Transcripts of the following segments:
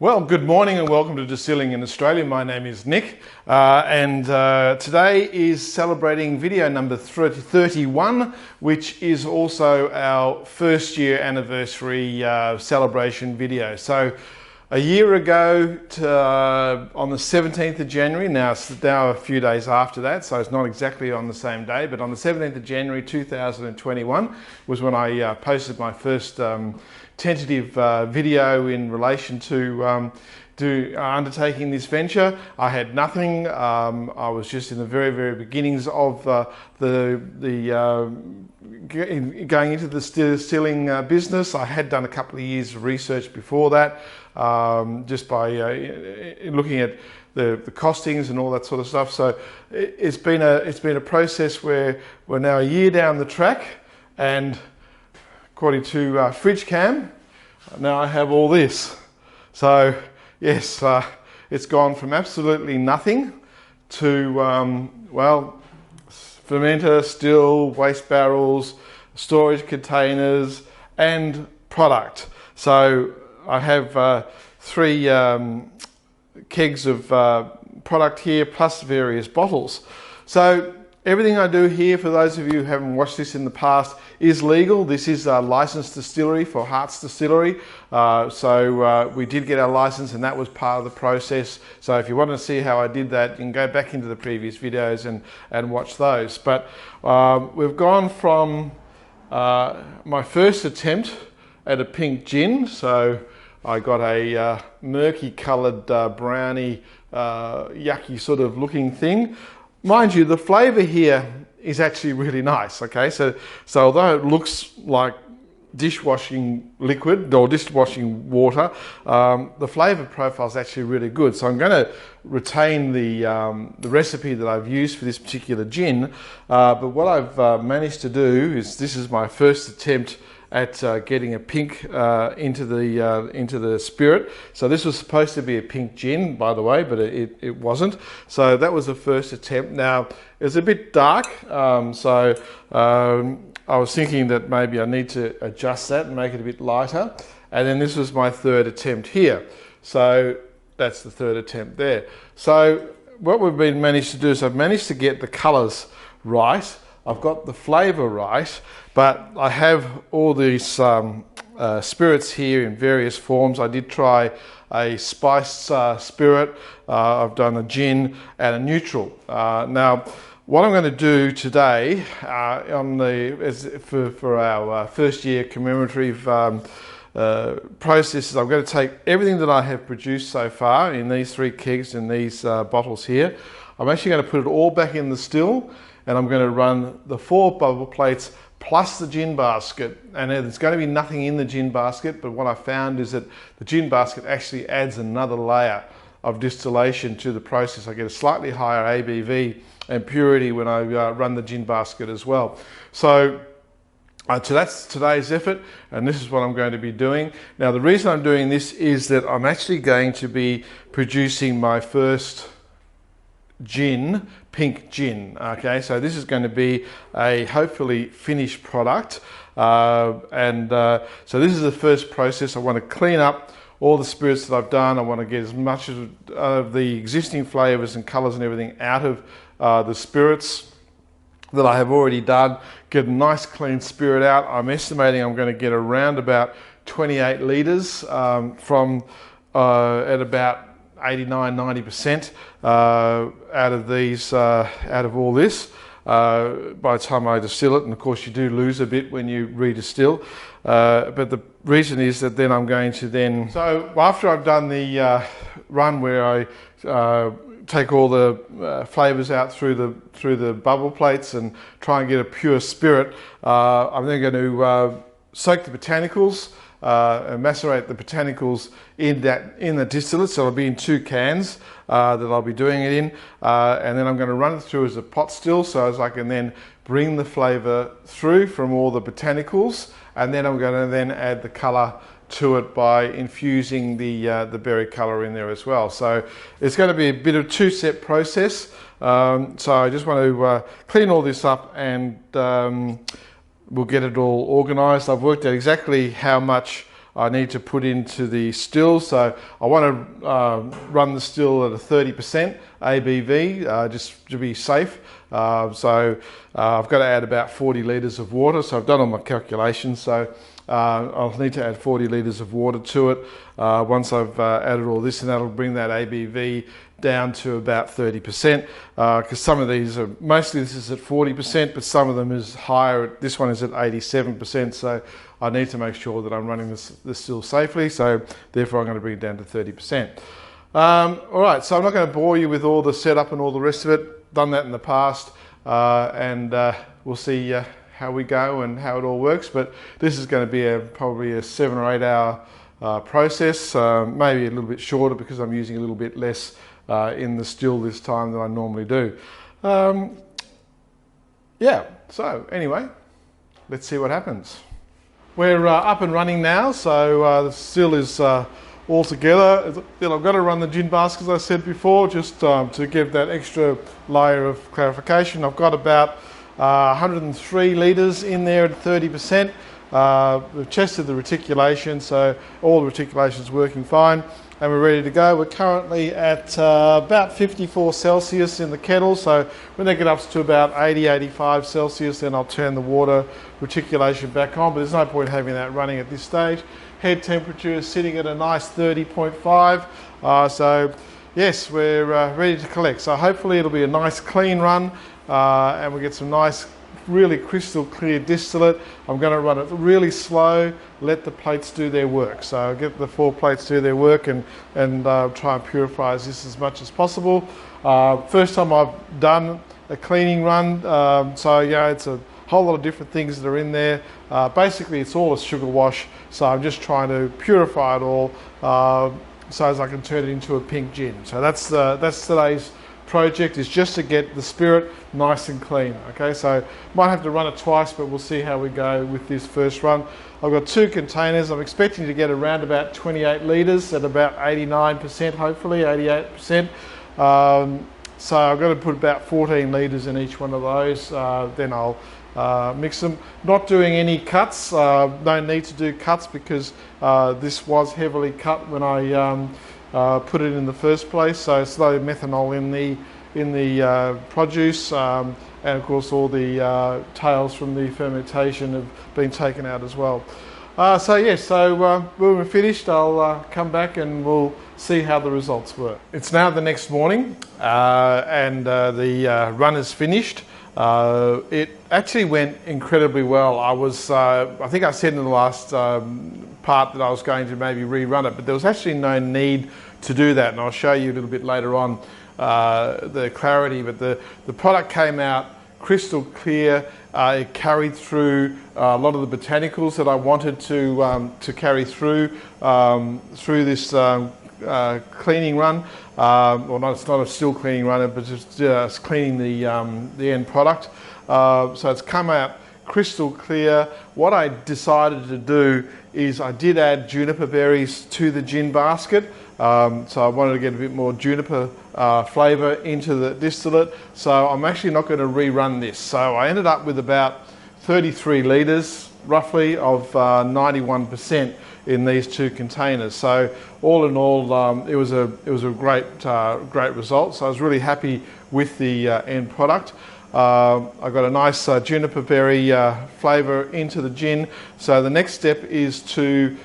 Well, good morning and welcome to Distilling in Australia. My name is Nick and today is celebrating video number 31, which is also our first year anniversary celebration video. So a year ago on the 17th of January, now it's now a few days after that, so it's not exactly on the same day, but on the 17th of January 2021 was when I posted my first tentative video in relation to undertaking this venture. I had nothing. I was just in the very beginnings of going into the distilling business. I had done a couple of years of research before that, just by looking at the costings and all that sort of stuff. So it's been a process where we're now a year down the track, and according to Fridge Cam, now I have all this. So yes, it's gone from absolutely nothing to well, fermenter, still, waste barrels, storage containers, and product. So I have 3 kegs of product here, plus various bottles. So everything I do here, for those of you who haven't watched this in the past, is legal. This is a licensed distillery for Hart's Distillery. So we did get our license, and that was part of the process. So if you want to see how I did that, you can go back into the previous videos and watch those. But we've gone from my first attempt at a pink gin. So I got a murky coloured browny yucky sort of looking thing. Mind you, the flavour here is actually really nice, okay? So although it looks like dishwashing liquid or dishwashing water, the flavour profile is actually really good. So I'm going to retain the recipe that I've used for this particular gin, but what I've managed to do is, this is my first attempt at getting a pink into the spirit. So this was supposed to be a pink gin, by the way, but it wasn't. So that was the first attempt. Now it was a bit dark, so I was thinking that maybe I need to adjust that and make it a bit lighter. And then this was my third attempt here. So that's the third attempt there. So what we've managed to do is I've managed to get the colours right. I've got the flavour right, but I have all these spirits here in various forms. I did try a spiced spirit, I've done a gin and a neutral. Now, what I'm going to do today for our first year commemorative process is I'm going to take everything that I have produced so far in these 3 kegs and these bottles here. I'm actually going to put it all back in the still, and I'm going to run the 4 bubble plates plus the gin basket. And there's going to be nothing in the gin basket, but what I found is that the gin basket actually adds another layer of distillation to the process. I get a slightly higher ABV and purity when I run the gin basket as well. So that's today's effort, and this is what I'm going to be doing. Now, the reason I'm doing this is that I'm actually going to be producing my first gin, pink gin. Okay, so this is going to be a hopefully finished product, so this is the first process. I want to clean up all the spirits that I've done. I want to get as much of the existing flavors and colors and everything out of the spirits that I have already done, get a nice clean spirit out. I'm estimating I'm going to get around about 28 litres from at about 89–90% out of these, out of all this, by the time I distill it. And of course you do lose a bit when you redistill, but the reason is that then I'm going to so after I've done the run where I take all the flavors out through the bubble plates and try and get a pure spirit, I'm then going to soak the botanicals, and macerate the botanicals in the distillate. So it'll be in 2 cans that I'll be doing it in, and then I'm going to run it through as a pot still, so as I can then bring the flavour through from all the botanicals, and then I'm going to then add the colour to it by infusing the berry colour in there as well. So it's going to be a bit of a 2-step process. So I just want to clean all this up, and we'll get it all organised. I've worked out exactly how much I need to put into the still. So I want to run the still at a 30% ABV, just to be safe. So I've got to add about 40 litres of water. So I've done all my calculations. So I'll need to add 40 litres of water to it once I've added all this, and that'll bring that ABV down to about 30%, because some of these are, mostly this is at 40%, but some of them is higher. This one is at 87%, so I need to make sure that I'm running this still safely, so therefore I'm going to bring it down to 30%. All right, so I'm not going to bore you with all the setup and all the rest of it. Done that in the past, and we'll see how we go and how it all works, but this is going to be probably a 7 or 8 hour process, maybe a little bit shorter because I'm using a little bit less in the still this time than I normally do. Yeah, so anyway, let's see what happens. We're up and running now, so the still is all together. I've got to run the gin basket, as I said before, just to give that extra layer of clarification. I've got about 103 litres in there at 30%. We've tested the reticulation, so all the reticulation is working fine, and we're ready to go. We're currently at about 54 Celsius in the kettle, so when they get up to about 80, 85 Celsius, then I'll turn the water reticulation back on, but there's no point having that running at this stage. Head temperature is sitting at a nice 30.5, so yes, we're ready to collect. So hopefully it'll be a nice clean run, and we get some nice, really crystal clear distillate. I'm going to run it really slow, let the plates do their work. So I'll get the 4 plates do their work and try and purify this as much as possible. First time I've done a cleaning run, so yeah, it's a whole lot of different things that are in there. Basically it's all a sugar wash, so I'm just trying to purify it all so as I can turn it into a pink gin. So that's today's project, is just to get the spirit nice and clean. Okay, so might have to run it twice, but we'll see how we go with this first run. I've got 2 containers. I'm expecting to get around about 28 litres at about 89%, hopefully 88%. So I've got to put about 14 litres in each one of those. Then I'll mix them. Not doing any cuts. No need to do cuts because this was heavily cut when I put it in the first place. So it's low methanol in the produce, and of course all the tails from the fermentation have been taken out as well. So yes, so when we're finished, I'll come back and we'll see how the results were. It's now the next morning, and the run is finished. It actually went incredibly well. I think I said in the last part that I was going to maybe rerun it, but there was actually no need to do that, and I'll show you a little bit later on the clarity. But the product came out crystal clear. It carried through a lot of the botanicals that I wanted to carry through this cleaning run. Well, it's not a still cleaning run, but just cleaning the end product. So it's come out crystal clear. What I decided to do is I did add juniper berries to the gin basket. So I wanted to get a bit more juniper flavour into the distillate. So I'm actually not going to rerun this. So I ended up with about 33 litres roughly of 91% in these 2 containers. So all in all, it was a great result. So I was really happy with the end product. I got a nice juniper berry flavour into the gin. So the next step is to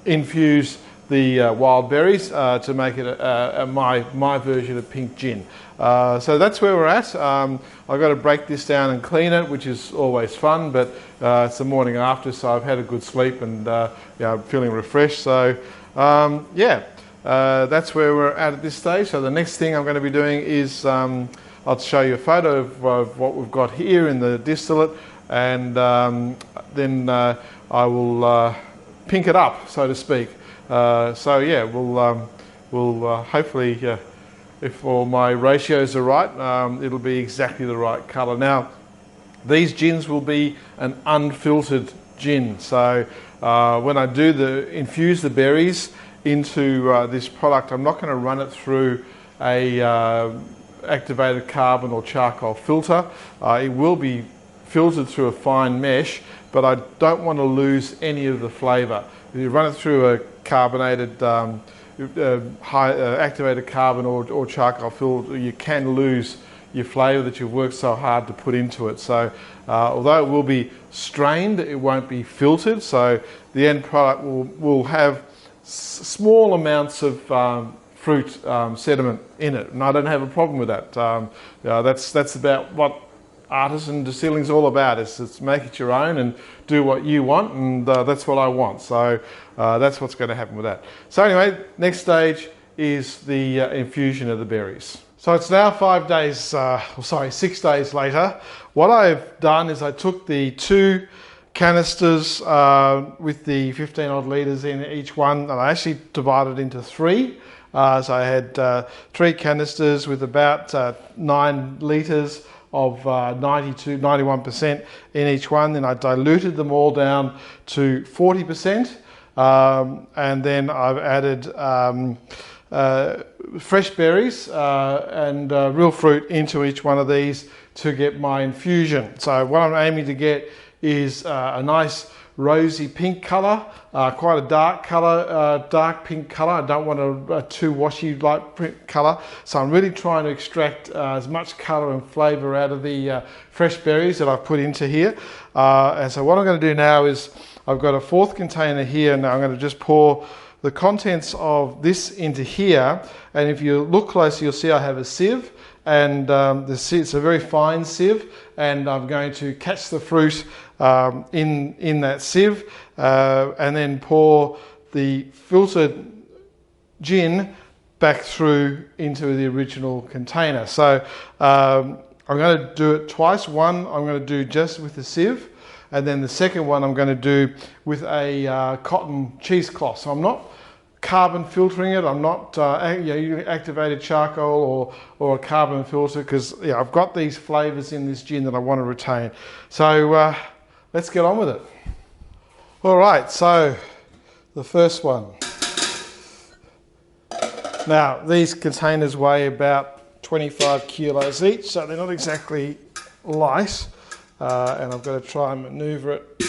infuse the wild berries to make it my version of pink gin. So that's where we're at. I've got to break this down and clean it, which is always fun, but it's the morning after, so I've had a good sleep and I'm feeling refreshed. So that's where we're at this stage. So the next thing I'm going to be doing is I'll show you a photo of what we've got here in the distillate, and then I will pink it up, so to speak. So yeah, we'll hopefully, if all my ratios are right, it'll be exactly the right colour. Now, these gins will be an unfiltered gin. So when I do infuse the berries into this product, I'm not going to run it through a activated carbon or charcoal filter. It will be filtered through a fine mesh, but I don't want to lose any of the flavour. If you run it through a carbonated, activated carbon or charcoal filter, you can lose your flavour that you've worked so hard to put into it. So although it will be strained, it won't be filtered, so the end product will have small amounts of fruit sediment in it, and I don't have a problem with that. That's about what artisan distilling is all about. It's make it your own and do what you want, and that's what I want. So that's what's going to happen with that. So anyway, next stage is the infusion of the berries. So it's now 6 days later. What I've done is I took the 2 canisters with the 15 odd litres in each one, and I actually divided into 3. So I had 3 canisters with about 9 litres of 91% in each one. Then I diluted them all down to 40%, and then I've added fresh berries and real fruit into each one of these to get my infusion. So what I'm aiming to get is a nice rosy pink colour, quite a dark colour, dark pink colour. I don't want a too washy light pink colour. So I'm really trying to extract as much colour and flavour out of the fresh berries that I've put into here. And so what I'm going to do now is I've got a 4th container here. Now I'm going to just pour the contents of this into here, and if you look closely you'll see I have a sieve, and it's a very fine sieve, and I'm going to catch the fruit in that sieve and then pour the filtered gin back through into the original container. So I'm going to do it twice. One I'm going to do just with the sieve, and then the second one I'm going to do with a cotton cheesecloth. So I'm not carbon filtering it. I'm not activated charcoal or a carbon filter, because I've got these flavours in this gin that I want to retain. So let's get on with it. All right, so the first one. Now these containers weigh about 25 kilos each, so they're not exactly light, and I've got to try and manoeuvre it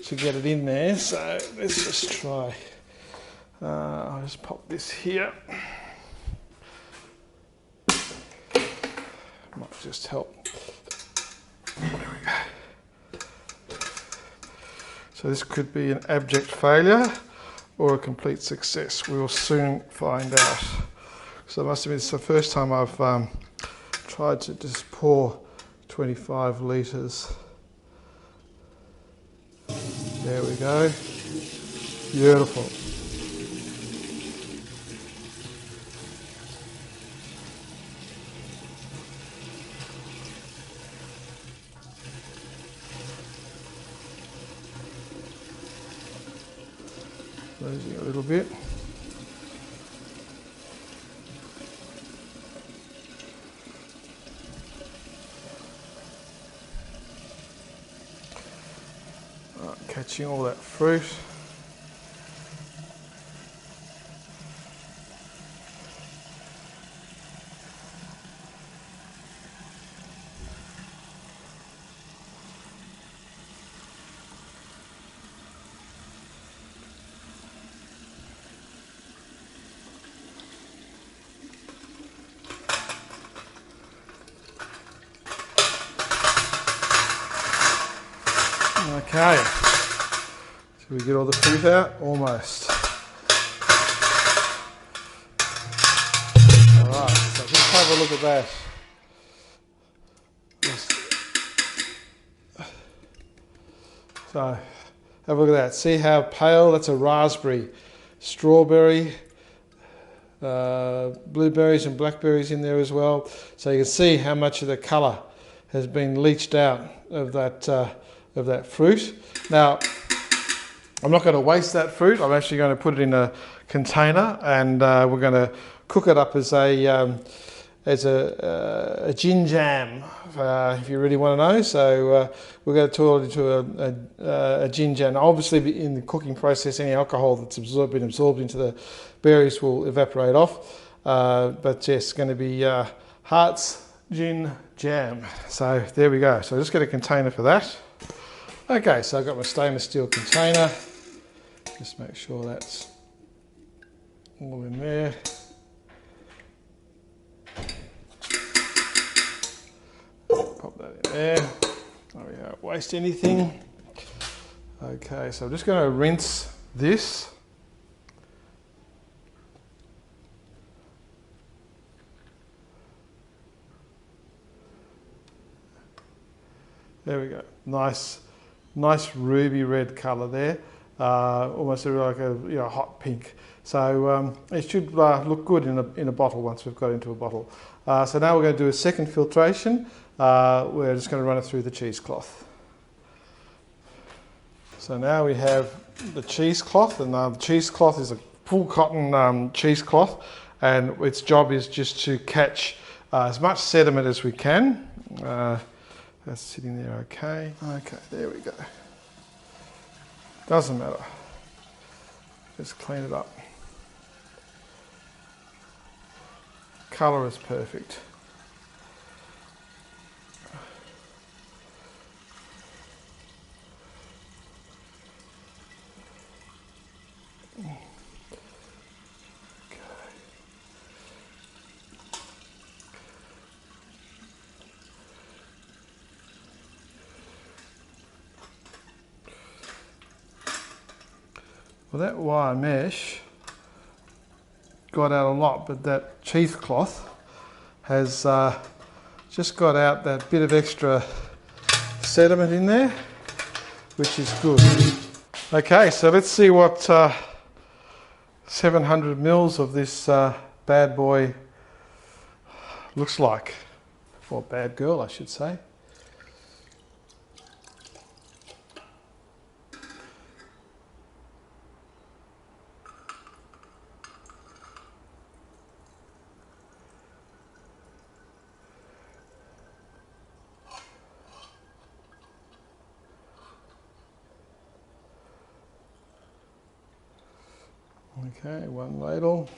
to get it in there. So let's just try. I'll just pop this here. Might just help. There we go. So this could be an abject failure or a complete success. We will soon find out. So I must admit, it's the first time I've tried to just pour 25 litres. There we go. Beautiful. Losing a little bit. Right, catching all that fruit. Okay, so we get all the fruit out? Almost. Alright, so just have a look at that. So, have a look at that. See how pale? That's a raspberry. Strawberry, blueberries and blackberries in there as well. So you can see how much of the colour has been leached out of that fruit. Now, I'm not going to waste that fruit. I'm actually going to put it in a container, and we're going to cook it up as a gin jam, if you really want to know. So we're going to turn it into a gin jam. Obviously, in the cooking process, any alcohol that's been absorbed into the berries will evaporate off. But yes, it's going to be hearts, gin jam. So there we go. So just get a container for that. Okay, so I've got my stainless steel container. Just make sure that's all in there. Pop that in there. There we don't waste anything. Okay, so I'm just going to rinse this. There we go. Nice ruby red colour there. Almost like a hot pink. So it should look good in a bottle once we've got it into a bottle. So now we're going to do a second filtration. We're just going to run it through the cheesecloth. So now we have the cheesecloth, and the cheesecloth is a full cotton cheesecloth, and its job is just to catch as much sediment as we can. That's sitting there okay. Okay, there we go. Doesn't matter. Just clean it up. Colour is perfect. Well, that wire mesh got out a lot, but that cheesecloth has just got out that bit of extra sediment in there, which is good. Okay, so let's see what 700 mils of this bad boy looks like, or bad girl, I should say. Okay, one ladle.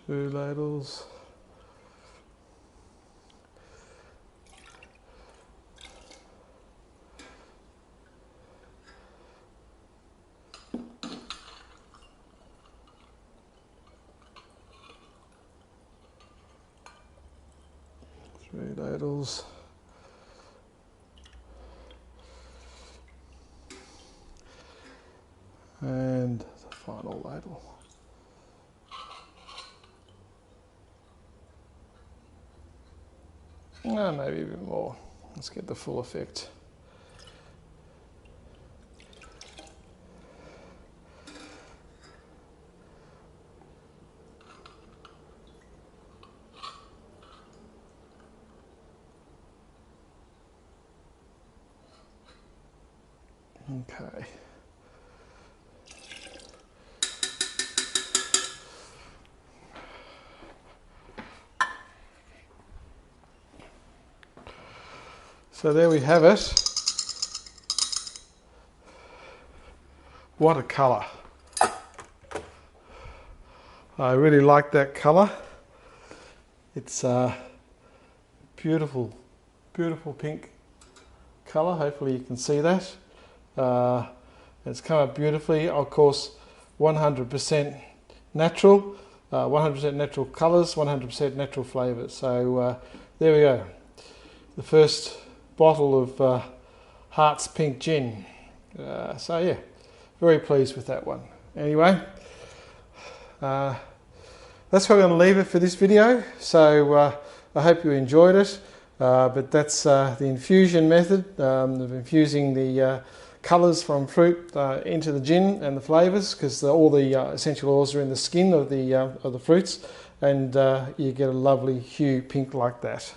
Two ladles. Three ladles. And the final ladle. No, maybe a bit more. Let's get the full effect. Okay. So there we have it. What a colour. I really like that colour. It's a beautiful, beautiful pink colour. Hopefully you can see that. It's come out beautifully. Of course, 100% natural, 100% natural colours, 100% natural flavours. So there we go. The first bottle of Heart's Pink Gin. So yeah, very pleased with that one. Anyway, that's where I'm going to leave it for this video. So I hope you enjoyed it. But that's the infusion method of infusing the colours from fruit into the gin and the flavours, because all the essential oils are in the skin of the fruits, and you get a lovely hue pink like that.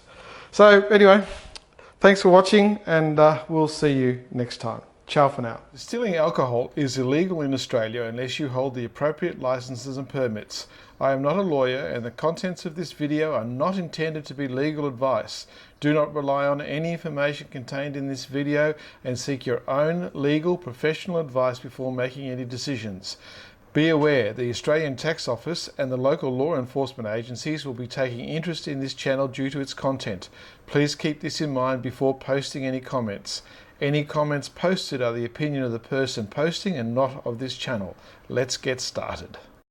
So anyway, thanks for watching, and we'll see you next time. Ciao for now. Distilling alcohol is illegal in Australia unless you hold the appropriate licenses and permits. I am not a lawyer, and the contents of this video are not intended to be legal advice. Do not rely on any information contained in this video and seek your own legal professional advice before making any decisions. Be aware, the Australian Tax Office and the local law enforcement agencies will be taking interest in this channel due to its content. Please keep this in mind before posting any comments. Any comments posted are the opinion of the person posting and not of this channel. Let's get started.